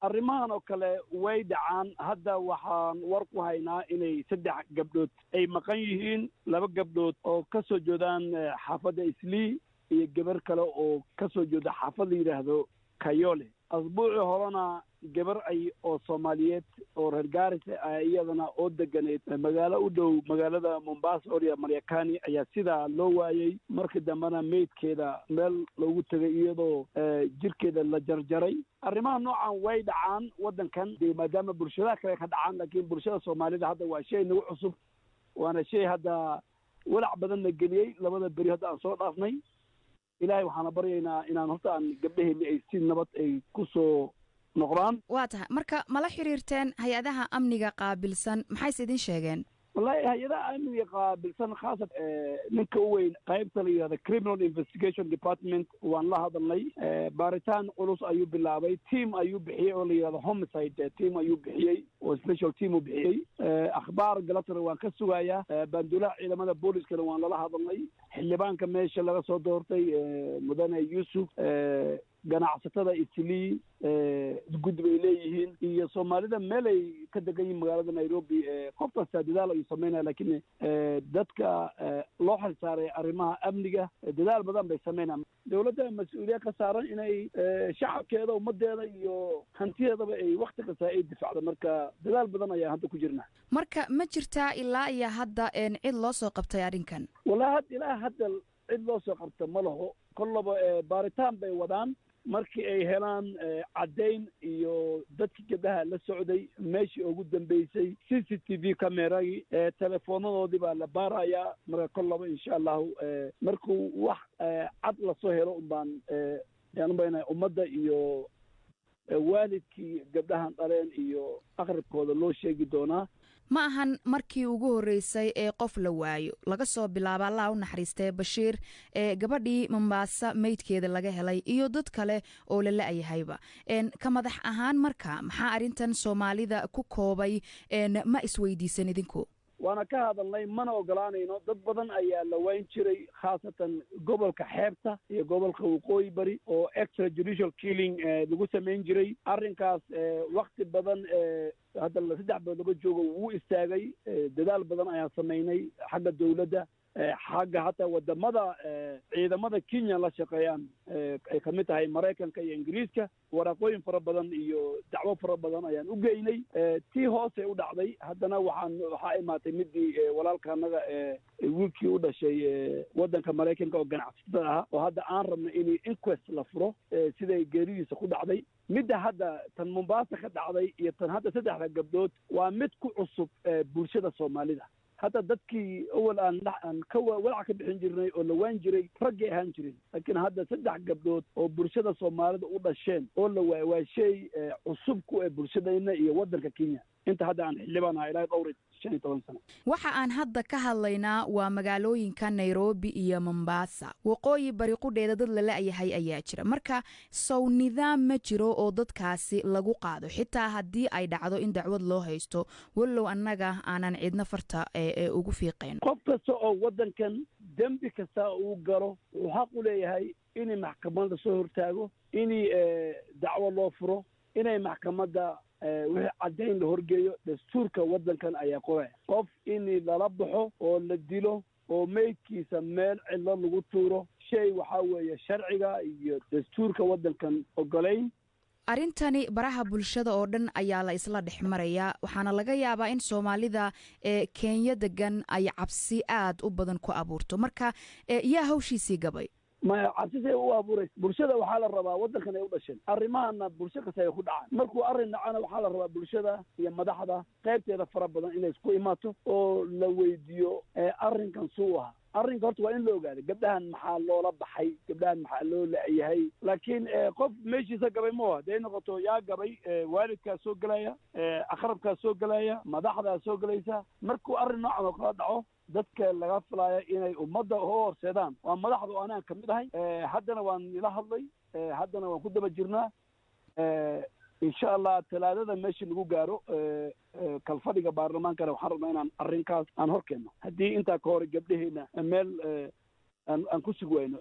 arrimahan oo kale way dhacaan. Hadda waxaan war ku haynaa inay 3 gabdhood ay maqan yihiin, 2 gabdhood oo ka soo jeedaan xaafadda Islii iyo gabar kale oo ka soo jeeda xaafad la yidhaahdo Kayole. asbuuci horena gabar ay oo Soomaaliyeed oo reer Gaarisa iyadana oo deganeed magaalo u dhow magaalada Mombasa oo Marekani ayaa sida loo waayay. markii dambana meydkeeda meel loogu tagay iyadoo jirkeeda la jarjaray. arrimaha noocan way dhacaan wadankan maadaama bulshada kale ka dhacaan, laakiin bulshada Soomaalida hadda waa shay nagu cusub, waana shay hadda walac badan la geliyey 2 beri hadda aan soo dhaafnay. ilaahay waxaan baryaynaa inaan horta aan gabdhaheena ay si nabad ay ku soo noqdaan. waa tahay marka mala xiriirteen hay-adaha amniga qaabilsan maxay idin sheegeen? wallahi hay-adaha amniga qaabilsan khaasatan ninka u weyn qaybta la yidhahda criminal investigation department waan la hadalnay. baaritaan culus ayuu bilaabay, team ayuu bixiyey oo la yidhahdo homicide team ayuu bixiyey oo special team uu bixiyey. akhbaar galatana waan ka sugayaa. baandulaha ciidamada booliskana waan lala hadalnay. xildhibaanka meesha laga soo doortay mudane Yuusuf, ganacsatada Islii guddi bay leeyihiin iyo Soomaalida meel ay ka degan yihiin magaalada Nairobi. qof kasta dadaal ayuu sameynaya, laakiin dadka loo xilsaaray arrimaha amniga dadaal badan bay sameynayaan. dowladda mas-uuliyad ka saaran inay shacabkeeda, ummadeeda iyo hantideedaba ay waqti kasta ay difacdo. marka dadaal badan ayaan hadda ku jirnaa. marka ma jirtaa ilaa iyo hadda cid loo soo qabtay arrinkan? wallahi ilaa hadda cid loo soo qabta ma laho. kollaba baaritaan bay wadaan. markii ay helaan caddayn iyo dadkii gabdhaha la socday meeshii ugu dambeysay CCTV kameragii teleefoonadoodii baa la baarayaa. marka kollaba insha allahu markuu wax cad lasoo helo unbaan yaanbayna ummadda iyo waalidkii gabdhahan dhaleen iyo aqrabkooda loo sheegi doonaa. ma ahan markii ugu horreysay ee qof la waayo laga soo bilaaba allah u naxariistay Bashiir gabadhii Mombasa meydkeeda laga helay iyo dad kale oo la la'yahayba. ka madax ahaan marka maxaa arrintan Soomaalida ku koobay ma isweydiisan idinku? waana ka hadalnay, mana ogolaanayno. dad badan ayaa la wayn jiray khaasatan gobolka xeebta iyo gobolka waqooyi bari oo extrajudicial killing lagu samayn jiray. arrinkaas waqti badan hadda 3 bilood laga joogo wuu istaagay. dadaal badan ayaan samaynay xagga dowladda, xagga hataa wadamada ciidamada Kenya la shaqeeyaan ay ka mid tahay Mareykanka iyo Ingiriiska. waraaqooyin fara badan iyo dacwo fara badan ayaan u geynay. tii hoose u dhacday haddana waxaa imaatay midii walaalkaanaga wiilkii u dhashay wadanka Mareykanka oo ganacsatada ahaa oo hadda aan rabnay in inquest la furo siday geeridiisa ku dhacday. midda hadda tan Mombasa ka dhacday iyo tan hadda 3 gabdhood waa mid ku cusub bulshada Soomaalida. hadda dadkii awal aan ka walac ka bixin jirnay oo la waan jiray raggay ahaan jirin, laakiin hadda 3 gabdhood oo bulshada Soomaalida u dhasheen oo la waa shay cusub ku bulshadayna iyo wadanka Kenya. inta hadda aan xildhibaanahay ilaa dhowr 15 sano. waxa aan hadda ka hadlaynaa waa magaalooyinka Nairobi iyo Mombasa. waqooyi bari qudheeda dad la la'yahay ayaa jira. marka sow nidaam ma jiro oo dadkaasi lagu qaado xitaa haddii ay dhacdo in dacwad loo haysto wallow annaga aanan cidna farta ugu fiiqeen. qof kasta oo wadankan dembi kasta uu galo wuxuu xaq u leeyahay in maxkamadda soo hortaago, in dacwo loo furo, inay maxkamadda wixii caddayn la horgeeyo. dastuurka wadankan ayaa qoraya qof in lala baxo oo la dilo oo meydkiisa meel cidlo lagu tuuro shay waxaa weeye sharciga iyo dastuurka wadankan ogolayn. arrintani baraha bulshada oo dhan ayaa la isla dhex marayaa, waxaana laga yaabaa in Soomaalida Kenya degan ay cabsi aad u badan ku abuurto. marka yaa hawshiisii gabay? ma cabsisay u abuuraysa bulshada. waxaa la rabaa wadankan ay u dhasheen arrimahana bulsho kasta ay ku dhacaan. markuu arrin dhacana waxaa la rabaa bulshada iyo madaxda qaybteeda fara badan inay isku imaato oo la weydiiyo arrinkan suu ahaa. arrinka horta waa in la ogaado gabdhahan maxaa loola baxay, gabdhahan maxaa loo la'yahay. laakiin qof meeshiisa gabay ma aha. day noqoto yaa gabay waalidkaa soo gelaya, aqrabkaa soo gelaya, madaxdaa soo gelaysa. markuu arrin noocan oo kala dhaco dadka laga filaya inay ummadda u horseedaan waa madaxda oo anaan ka mid ahay. haddana waan ila hadlay, haddana waan ku daba jirnaa. insha allah talaadada meeshii lagu gaaro kalfadhiga baarlamaankana waxaan rabnaa inaan arrinkaas aan hor keenno. haddii intaa ka hore gabdhaheena meel aan ku sugi wayno